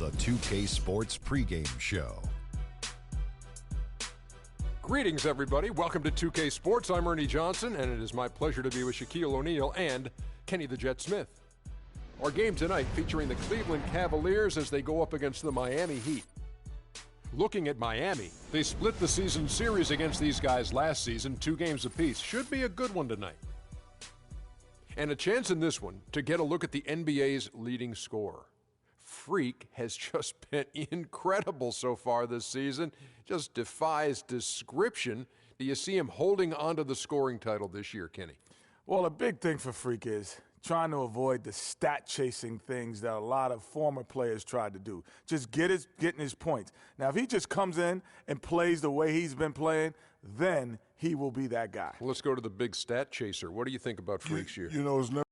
the 2K Sports pregame show. Greetings, everybody. Welcome to 2K Sports. I'm Ernie Johnson, and it is my pleasure to be with Shaquille O'Neal and Kenny the Jet Smith. Our game tonight featuring the Cleveland Cavaliers as they go up against the Miami Heat. Looking at Miami, they split the season series against these guys last season, 2 games apiece. Should be a good one tonight. And a chance in this one to get a look at the NBA's leading scorer. Freak has just been incredible so far this season. Just defies description. Do you see him holding onto the scoring title this year, Kenny? Well, a big thing for Freak is trying to avoid the stat-chasing things that a lot of former players tried to do. Just getting his points. Now, if he just comes in and plays the way he's been playing, then he will be that guy. Well, let's go to the big stat chaser. What do you think about Freak's year? You know, it's never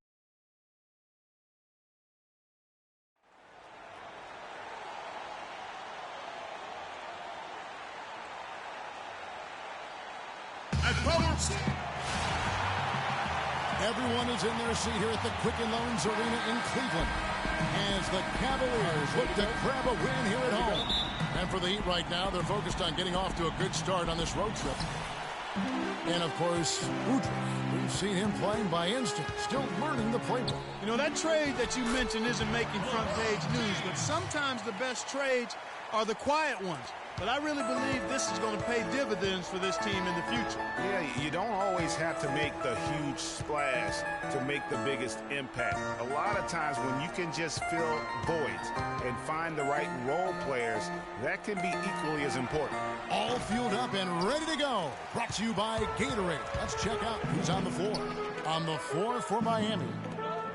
Everyone is in their seat here at the Quicken Loans Arena in Cleveland as the Cavaliers look to grab a win here at home. And for the Heat right now, they're focused on getting off to a good start on this road trip. And, of course, Udrih. We've seen him playing by instinct, still learning the playbook. You know, that trade that you mentioned isn't making front-page news, but sometimes the best trades are the quiet ones. But I really believe this is going to pay dividends for this team in the future. Yeah, you don't always have to make the huge splash to make the biggest impact. A lot of times when you can just fill voids and find the right role players, that can be equally as important. All fueled up and ready to go. Brought to you by Gatorade. Let's check out who's on the floor. On the floor for Miami,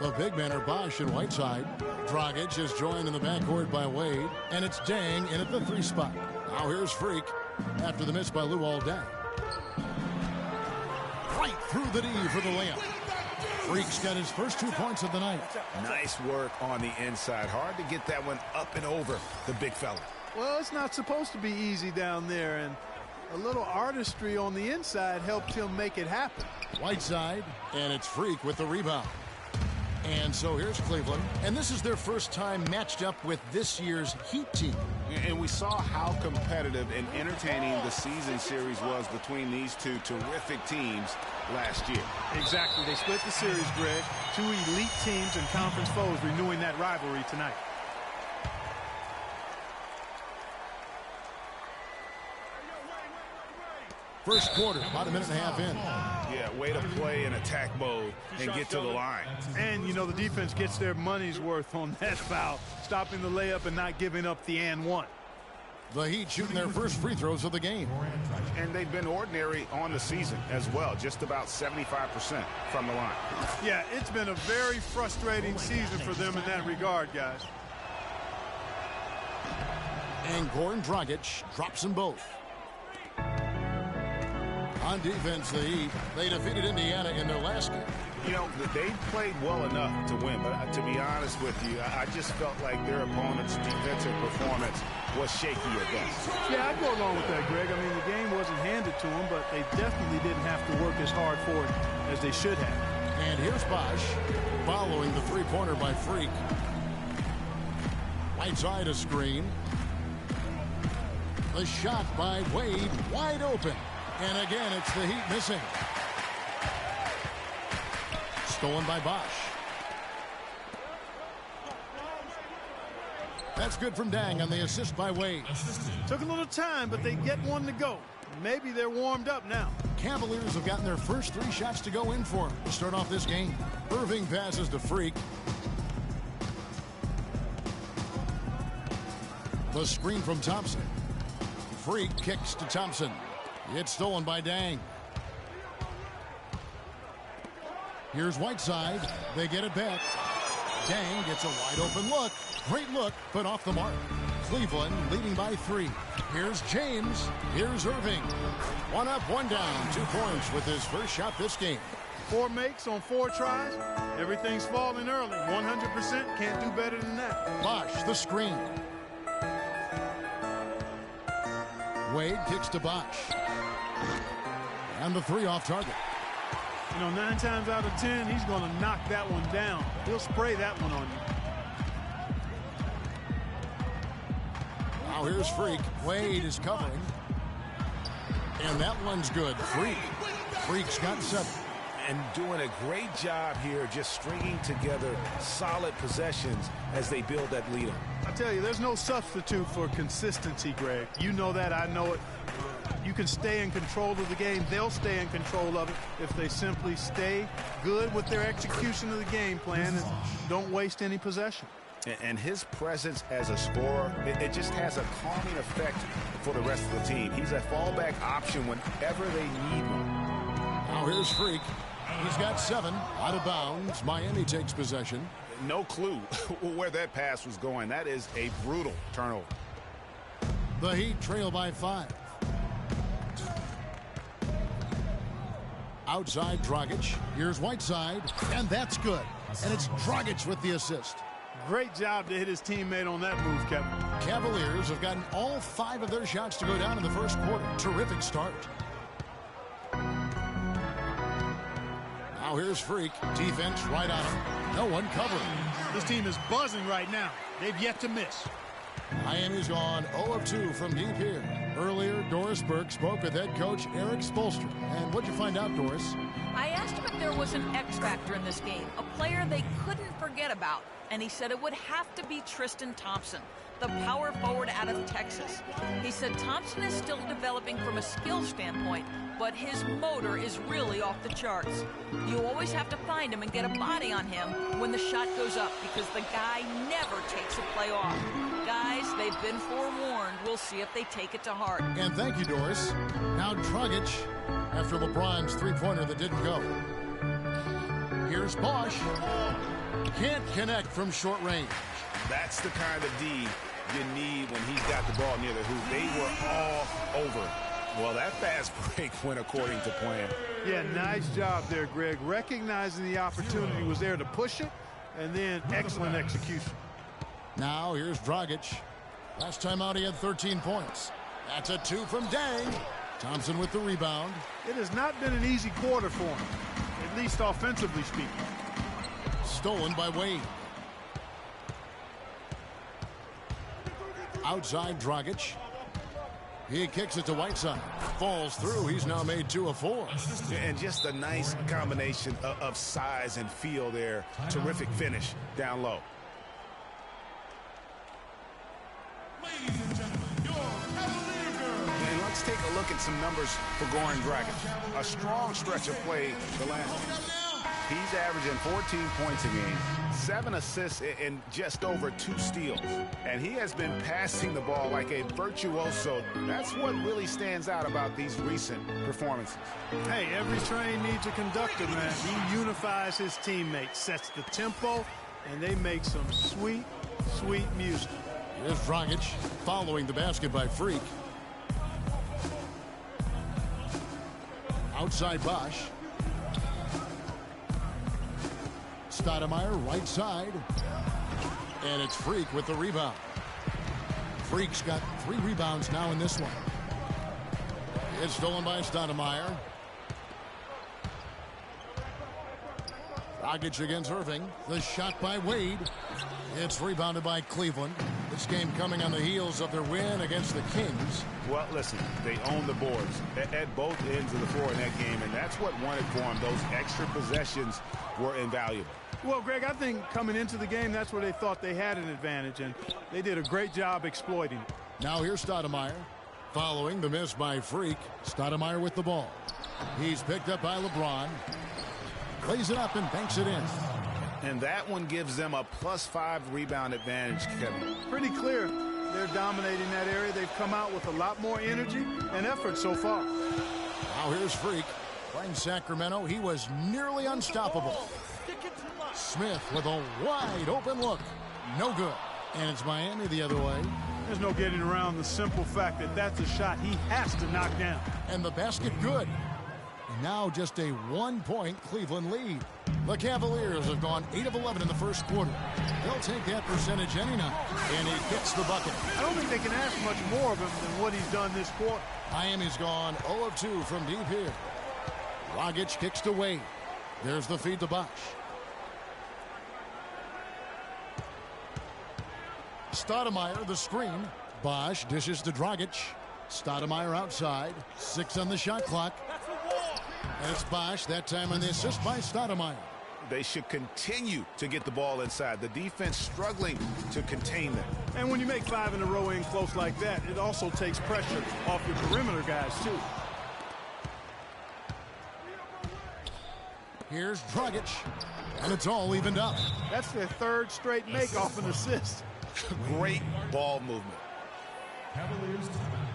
the big men are Bosh and Whiteside. Dragic is joined in the backcourt by Wade, and it's Dang in at the 3 spot. Now here's Freak after the miss by Luol Deng. Right through the D for the layup. Freak's got his first 2 points of the night. Nice work on the inside. Hard to get that one up and over the big fella. Well, it's not supposed to be easy down there, and a little artistry on the inside helped him make it happen. Whiteside, and it's Freak with the rebound. And so here's Cleveland, and this is their first time matched up with this year's Heat team. And we saw how competitive and entertaining the season series was between these two terrific teams last year. Exactly. They split the series, Greg. 2 elite teams and conference foes renewing that rivalry tonight. First quarter, about a minute and a half in. Yeah, way to play in attack mode and get to the line. And, you know, the defense gets their money's worth on that foul, stopping the layup and not giving up the and one. The Heat shooting their first free throws of the game. And they've been ordinary on the season as well, just about 75% from the line. Yeah, it's been a very frustrating season for them in that regard, guys. And Goran Dragic drops them both. On defense, the Heat, they defeated Indiana in their last game. You know, they played well enough to win, but to be honest with you, I just felt like their opponent's defensive performance was shaky at best. Yeah, I'd go along with that, Greg. I mean, the game wasn't handed to them, but they definitely didn't have to work as hard for it as they should have. And here's Bosh following the three-pointer by Freak. Right side a screen. The shot by Wade, wide open. And again, it's the Heat missing. Stolen by Bosh. That's good from Dang on the assist by Wade. Took a little time, but they get one to go. Maybe they're warmed up now. Cavaliers have gotten their first 3 shots to go in for them to start off this game. Irving passes to Freak. The screen from Thompson. Freak kicks to Thompson. It's stolen by Dang. Here's Whiteside. They get it back. Dang gets a wide open look. Great look, but off the mark. Cleveland leading by 3. Here's James. Here's Irving. 1 up, 1 down. 2 points with his first shot this game. 4 makes on 4 tries. Everything's falling early. 100%. Can't do better than that. Bosh, the screen. Wade kicks to Bosh. And the 3 off target. You know, 9 times out of 10, he's going to knock that one down. He'll spray that one on Now here's Freak. Wade is covering. And that one's good. Freak's got 7. And doing a great job here just stringing together solid possessions as they build that lead up. I tell you, there's no substitute for consistency, Greg. You know that. I know it. You can stay in control of the game. They'll stay in control of it if they simply stay good with their execution of the game plan and don't waste any possession. And his presence as a scorer, it just has a calming effect for the rest of the team. He's a fallback option whenever they need one. Now here's Freak. He's got 7 out of bounds. Miami takes possession. No clue where that pass was going. That is a brutal turnover. The Heat trail by 5. Outside Dragic. Here's Whiteside. And that's good. And it's Dragic with the assist. Great job to hit his teammate on that move, Kevin. Cavaliers have gotten all 5 of their shots to go down in the first quarter. Terrific start. Now here's Freak. Defense right on him. No one covering. This team is buzzing right now. They've yet to miss. Miami's gone 0 of 2 from deep here. Earlier, Doris Burke spoke with head coach Eric Spoelstra. And what'd you find out, Doris? I asked him if there was an X factor in this game, a player they couldn't forget about. And he said it would have to be Tristan Thompson, the power forward out of Texas. He said Thompson is still developing from a skill standpoint, but his motor is really off the charts. You always have to find him and get a body on him when the shot goes up because the guy never takes a play off. Guys, they've been forewarned. We'll see if they take it to heart. And thank you, Doris. Now Dragic after LeBron's three-pointer that didn't go. Here's Bosch. Can't connect from short range. That's the kind of D you need when he's got the ball near the hoop. They were all over. Well, that fast break went according to plan. Yeah, nice job there, Greg. Recognizing the opportunity was there to push it, and then excellent execution. Now here's Dragic. Last time out he had 13 points. That's a 2 from Dang. Thompson with the rebound. It has not been an easy quarter for him, at least offensively speaking. Stolen by Wade. Outside Dragic. He kicks it to Whiteside. Falls through. He's now made 2 of 4. And just a nice combination of size and feel there. Terrific finish down low. Ladies and gentlemen, your Cavalier girl. And let's take a look at some numbers for Goran Dragic. A strong stretch of play the last. He's averaging 14 points a game, 7 assists, and just over 2 steals. And he has been passing the ball like a virtuoso. That's what really stands out about these recent performances. Hey, every train needs a conductor, man. He unifies his teammates, sets the tempo, and they make some sweet, sweet music. Here's Dragic following the basket by Freak. Outside Bosch. Stoudemire right side. And it's Freak with the rebound. Freak's got 3 rebounds now in this one. It's stolen by Stoudemire. Dragic against Irving. The shot by Wade. It's rebounded by Cleveland. This game coming on the heels of their win against the Kings. Well, listen, they own the boards at both ends of the floor in that game, and that's what won it for them. Those extra possessions were invaluable. Well, Greg, I think coming into the game, that's where they thought they had an advantage, and they did a great job exploiting it. Now here's Stoudemire. Following the miss by Freak, Stoudemire with the ball. He's picked up by LeBron. Plays it up and banks it in. And that one gives them a +5 rebound advantage, Kevin. Pretty clear. They're dominating that area. They've come out with a lot more energy and effort so far. Now here's Freak. Playing Sacramento, he was nearly unstoppable. Smith with a wide open look. No good. And it's Miami the other way. There's no getting around the simple fact that that's a shot he has to knock down. And the basket good. And now just a 1-point Cleveland lead. The Cavaliers have gone 8 of 11 in the first quarter. They'll take that percentage any night. And he gets the bucket. I don't think they can ask much more of him than what he's done this quarter. Miami's gone 0 of 2 from deep here. Dragic kicks to Wade. There's the feed to Bosch. Stoudemire, the screen. Bosch dishes to Dragic. Stoudemire outside. 6 on the shot clock. And it's Bosch, that time on the assist by Stoudemire. They should continue to get the ball inside. The defense struggling to contain them. And when you make 5 in a row in close like that, it also takes pressure off your perimeter guys, too. Here's Dragic, and it's all evened up. That's their 3rd straight make off an assist. Great ball movement. Cavaliers timeout.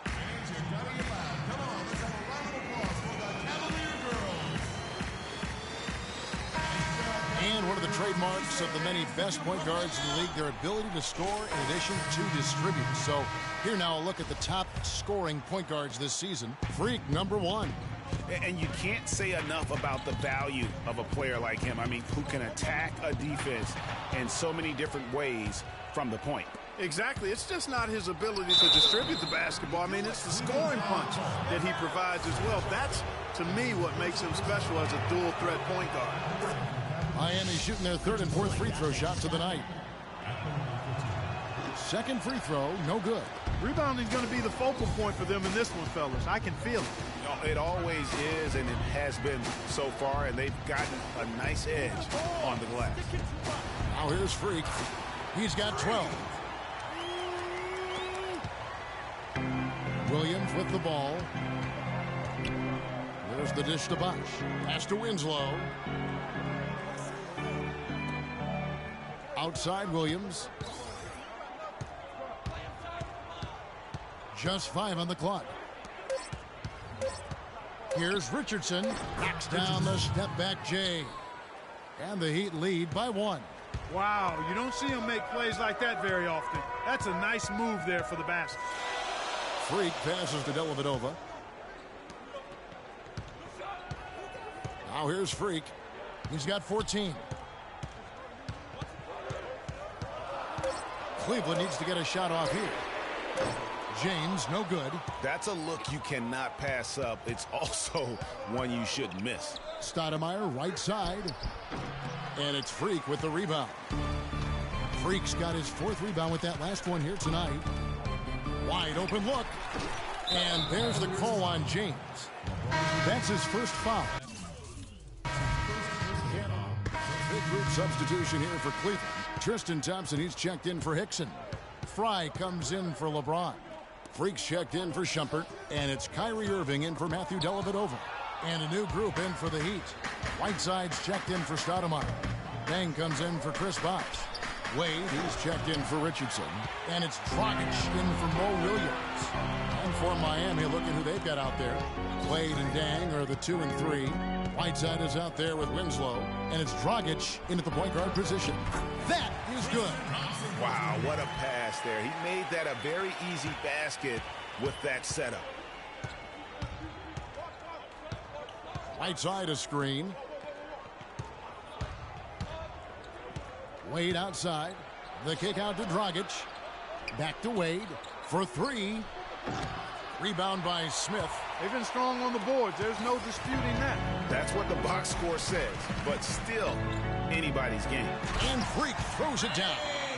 Fans, you gotta get loud. Come on, let's have a round of applause for the Cavalier girls. And one of the trademarks of the many best point guards in the league, their ability to score in addition to distribute. So here now a look at the top scoring point guards this season. Freak, number 1. And you can't say enough about the value of a player like him. I mean, who can attack a defense in so many different ways from the point. Exactly. It's just not his ability to distribute the basketball. I mean, it's the scoring punch that he provides as well. That's, to me, what makes him special as a dual-threat point guard. Miami shooting their 3rd and 4th free throw shots of the night. 2nd free throw, no good. Rebounding is going to be the focal point for them in this one, fellas. I can feel it. It always is, and it has been so far, and they've gotten a nice edge on the glass. Now here's Freak. He's got 12. Williams with the ball. There's the dish to Bosch. Pass to Winslow. Outside Williams. Just 5 on the clock. Here's Richardson. Knocks down the step back Jay. And the Heat lead by 1. Wow, you don't see him make plays like that very often. That's a nice move there for the basket. Freak passes to Dellavedova. Now here's Freak. He's got 14. Cleveland needs to get a shot off here. James, no good. That's a look you cannot pass up. It's also one you shouldn't miss. Stoudemire, right side. And it's Freak with the rebound. Freak's got his 4th rebound with that last one here tonight. Wide open look. And there's the call on James. That's his first foul. Big group substitution here for Cleveland. Tristan Thompson, he's checked in for Hickson. Fry comes in for LeBron. Freak's checked in for Shumpert. And it's Kyrie Irving in for Matthew Dellavedova. And a new group in for the Heat. Whiteside's checked in for Stoudemire. Deng comes in for Chris Bosh. Wade, he's checked in for Richardson. And it's Dragic in for Mo Williams. And for Miami, look at who they've got out there. Wade and Deng are the 2 and 3. Whiteside is out there with Winslow. And it's Dragic in at the point guard position. That is good. Wow, what a pass there. He made that a very easy basket with that setup. Whiteside a screen. Wade outside. The kick out to Dragic. Back to Wade for 3. Rebound by Smith. They've been strong on the boards. There's no disputing that. That's what the box score says, but still anybody's game. And Freak throws it down.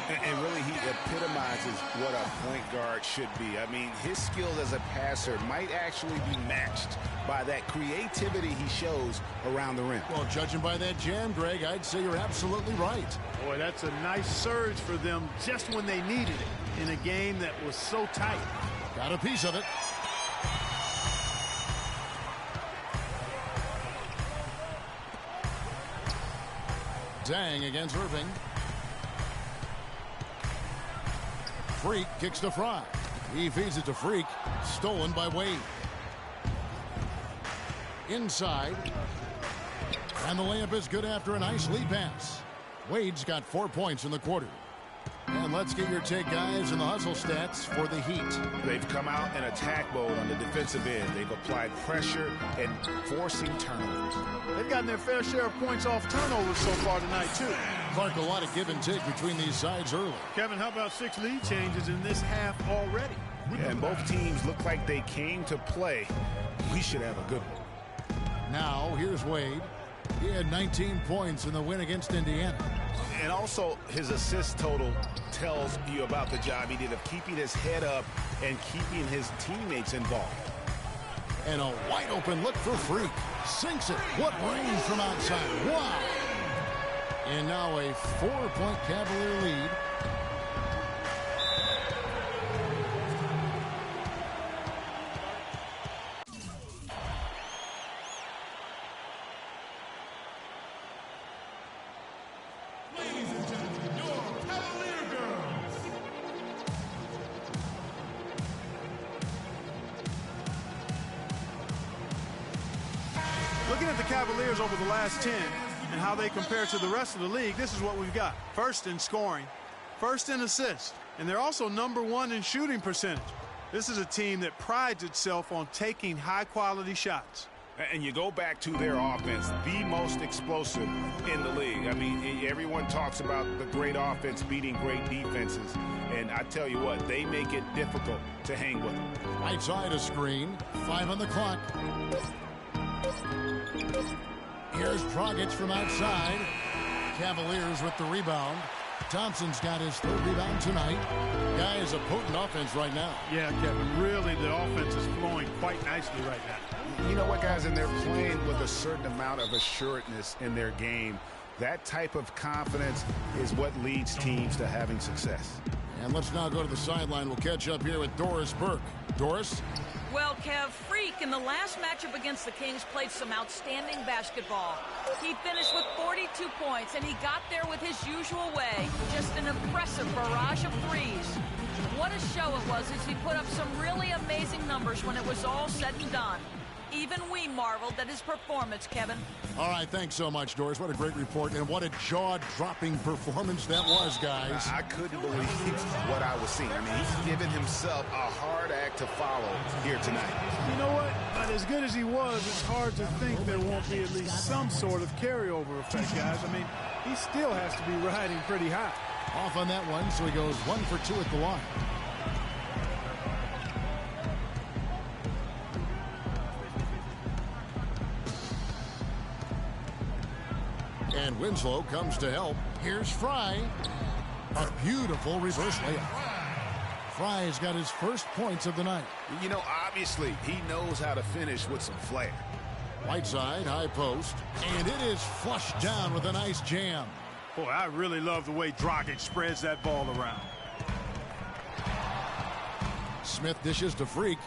And really, he epitomizes what a point guard should be. I mean, his skills as a passer might actually be matched by that creativity he shows around the rim. Well, judging by that jam, Greg, I'd say you're absolutely right. Boy, that's a nice surge for them just when they needed it in a game that was so tight. Got a piece of it. Deng against Irving. Freak kicks to Fry. He feeds it to Freak. Stolen by Wade. Inside. And the layup is good after a nice lead pass. Wade's got 4 points in the quarter. And let's get your take, guys, in the hustle stats for the Heat. They've come out in attack mode on the defensive end. They've applied pressure and forcing turnovers. They've gotten their fair share of points off turnovers so far tonight, too. Clark, a lot of give and take between these sides early. Kevin, how about 6 lead changes in this half already? And both teams look like they came to play. We should have a good one. Now, here's Wade. He had 19 points in the win against Indiana. And also, his assist total tells you about the job he did of keeping his head up and keeping his teammates involved. And a wide open look for Freak. Sinks it. What range from outside. Wow. And now a 4-point Cavalier lead. Ladies and gentlemen, your Cavalier girls. Looking at the Cavaliers over the last 10 and how they compare to the rest of the league, this is what we've got. First in scoring, first in assists, and they're also #1 in shooting percentage. This is a team that prides itself on taking high-quality shots. And you go back to their offense, the most explosive in the league. I mean, everyone talks about the great offense beating great defenses. And I tell you what, they make it difficult to hang with them. Right side a screen. 5 on the clock. Here's Dragic from outside. Cavaliers with the rebound. Thompson's got his 3rd rebound tonight. Guy is a potent offense right now. Yeah, Kevin, really the offense is flowing quite nicely right now. You know what, guys, and they're playing with a certain amount of assuredness in their game. That type of confidence is what leads teams to having success. And let's now go to the sideline. We'll catch up here with Doris Burke. Doris? Well, Kev, Freak in the last matchup against the Kings played some outstanding basketball. He finished with 42 points, and he got there with his usual way. Just an impressive barrage of threes. What a show it was as he put up some really amazing numbers when it was all said and done. Even we marveled at his performance, Kevin. All right, thanks so much, Doris. What a great report, and what a jaw-dropping performance that was, guys. I couldn't believe what I was seeing. I mean, he's given himself a hard act to follow here tonight. You know what? But as good as he was, it's hard to think there won't be at least some sort of carryover effect, guys. I mean, he still has to be riding pretty high. Off on that one, so he goes 1 for 2 at the line. And Winslow comes to help. Here's Fry. A beautiful reverse layup. Fry's got his first points of the night. You know, obviously, he knows how to finish with some flair. Right side, high post. And it is flushed down with a nice jam. Boy, I really love the way Dragic spreads that ball around. Smith dishes to Freak.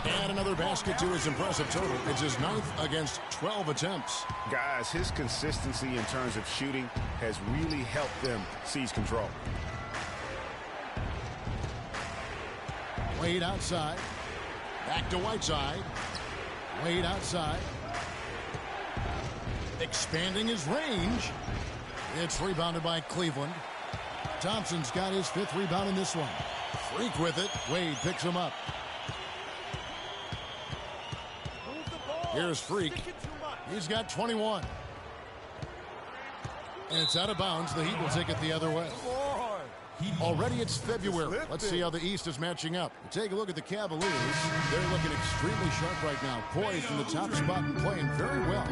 And another basket to his impressive total. It's his 9th against 12 attempts. Guys, his consistency in terms of shooting has really helped them seize control. Wade outside. Back to Whiteside. Wade outside. Expanding his range. It's rebounded by Cleveland. Thompson's got his 5th rebound in this one. Freak with it. Wade picks him up. Here's Freak. He's got 21. And it's out of bounds. The Heat will take it the other way. Already it's February. Let's see how the East is matching up. Take a look at the Cavaliers. They're looking extremely sharp right now. Poised in the top spot and playing very well.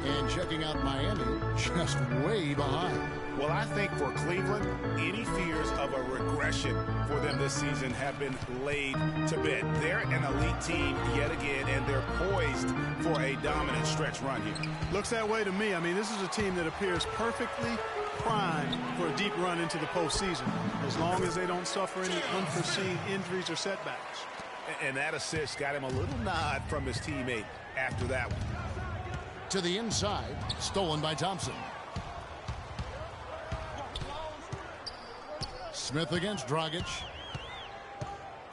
And checking out Miami, just way behind. Well, I think for Cleveland, any fears of a regression for them this season have been laid to bed. They're an elite team yet again, and they're poised for a dominant stretch run here. Looks that way to me. I mean, this is a team that appears perfectly primed for a deep run into the postseason, as long as they don't suffer any unforeseen injuries or setbacks. And that assist got him a little nod from his teammate after that one. To the inside, stolen by Thompson. Smith against Dragic.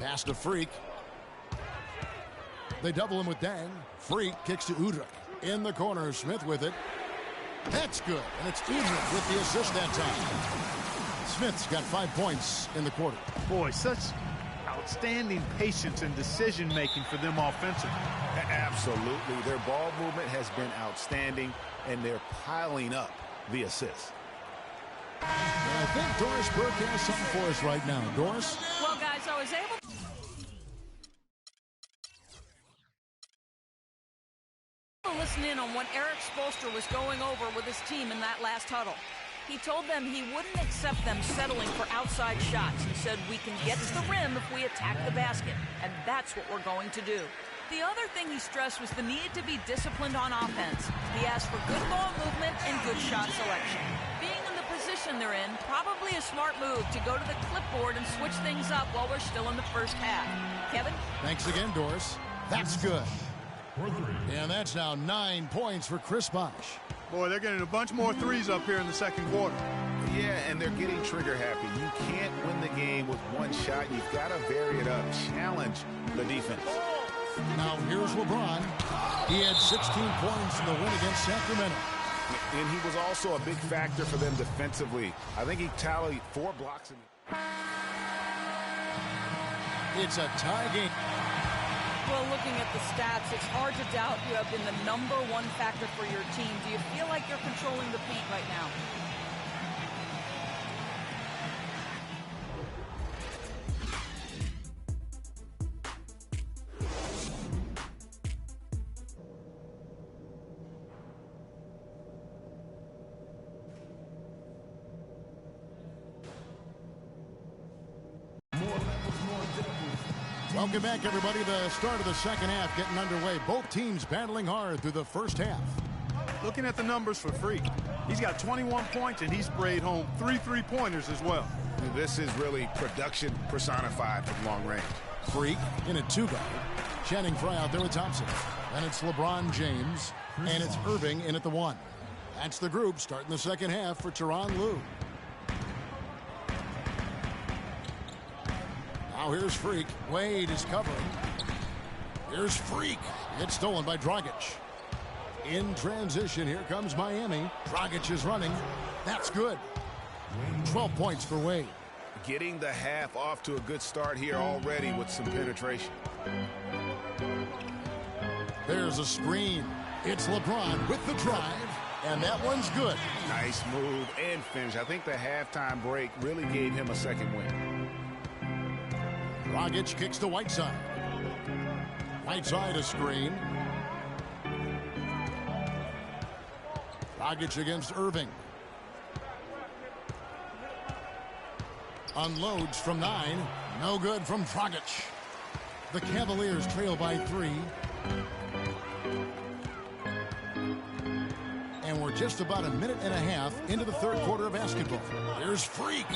Pass to Freak. They double him with Dang. Freak kicks to Udrich. In the corner, Smith with it. That's good. And it's Udrich with the assist that time. Smith's got 5 points in the quarter. Boy, such outstanding patience and decision-making for them offensively. Absolutely. Their ball movement has been outstanding, and they're piling up the assists. And I think Doris Burke has something for us right now. Doris? Well, guys, I was able Listen in on what Eric Spoelstra was going over with his team in that last huddle. He told them he wouldn't accept them settling for outside shots. He said, we can get to the rim if we attack the basket, and that's what we're going to do. The other thing he stressed was the need to be disciplined on offense. He asked for good ball movement and good shot selection. Being in the position they're in, probably a smart move to go to the clipboard and switch things up while we're still in the first half. Kevin? Thanks again, Doris. That's good. And that's now 9 points for Chris Bosh. Boy, they're getting a bunch more threes up here in the second quarter. Yeah, and they're getting trigger happy. You can't win the game with one shot. You've got to vary it up. Challenge the defense. Now here's LeBron. He had 16 points in the win against Sacramento. And he was also a big factor for them defensively. I think he tallied 4 blocks. It's a tie game. Well, looking at the stats, it's hard to doubt you have been the #1 factor for your team. Do you feel like you're controlling the paint right now? Welcome back, everybody. The start of the second half getting underway. Both teams battling hard through the first half. Looking at the numbers for Freak, he's got 21 points, and he sprayed home 3 3-pointers as well. This is really production personified from long range. Freak in a 2-guard. Channing Frye out there with Thompson. And it's LeBron James, and it's Irving in at the 1. That's the group starting the second half for Tyronn Lue. Now here's Freak. Wade is covering. Here's Freak. It's stolen by Dragic. In transition, here comes Miami. Dragic is running. That's good. 12 points for Wade. Getting the half off to a good start here already with some penetration. There's a screen. It's LeBron with the drive, and that one's good. Nice move and finish. I think the halftime break really gave him a second win. Dragic kicks to Whiteside. Whiteside a screen. Dragic against Irving. Unloads from 9. No good from Dragic. The Cavaliers trail by 3. And we're just about a minute and a half into the third quarter of basketball. Here's Freak.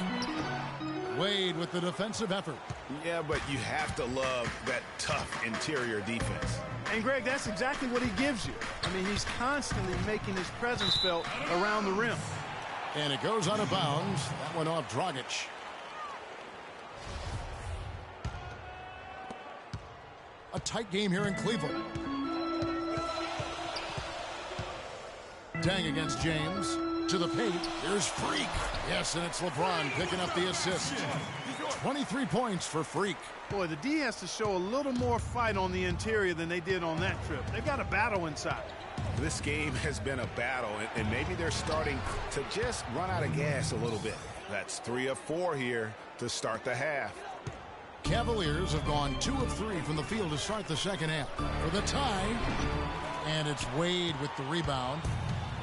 Wade with the defensive effort. Yeah, but you have to love that tough interior defense. And, Greg, that's exactly what he gives you. I mean, he's constantly making his presence felt around the rim. And it goes out of bounds. That went off Dragic. A tight game here in Cleveland. Dang against James. To the paint. Here's Freak. Yes, and it's LeBron picking up the assist. 23 points for Freak. Boy, the D has to show a little more fight on the interior than they did on that trip. They've got a battle inside. This game has been a battle, and maybe they're starting to just run out of gas a little bit. That's 3 of 4 here to start the half. Cavaliers have gone 2 of 3 from the field to start the second half. For the tie, and it's Wade with the rebound.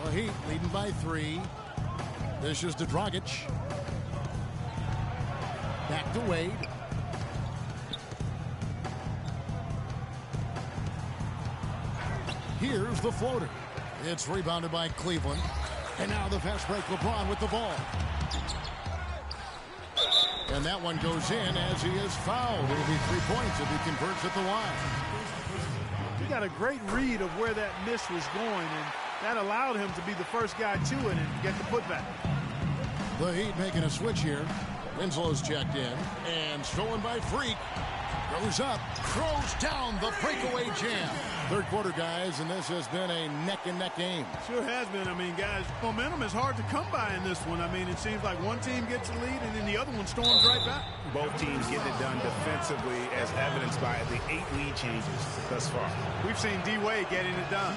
The Heat leading by 3. This is to Dragic. Back to Wade. Here's the floater. It's rebounded by Cleveland. And now the fast break, LeBron with the ball. And that one goes in as he is fouled. It'll be 3 points if he converts at the line. He got a great read of where that miss was going, and that allowed him to be the first guy to it and get the putback. The Heat making a switch here. Winslow's checked in. And stolen by Freak. Goes up. Throws down the breakaway jam. Third quarter, guys, and this has been a neck-and-neck game. Sure has been. I mean, guys, momentum is hard to come by in this one. I mean, it seems like one team gets the lead, and then the other one storms right back. Both teams getting it done defensively, as evidenced by the 8 lead changes thus far. We've seen D-Wade getting it done.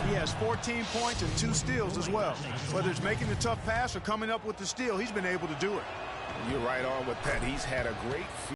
He has 14 points and 2 steals as well. Whether it's making the tough pass or coming up with the steal, he's been able to do it. You're right on with that. He's had a great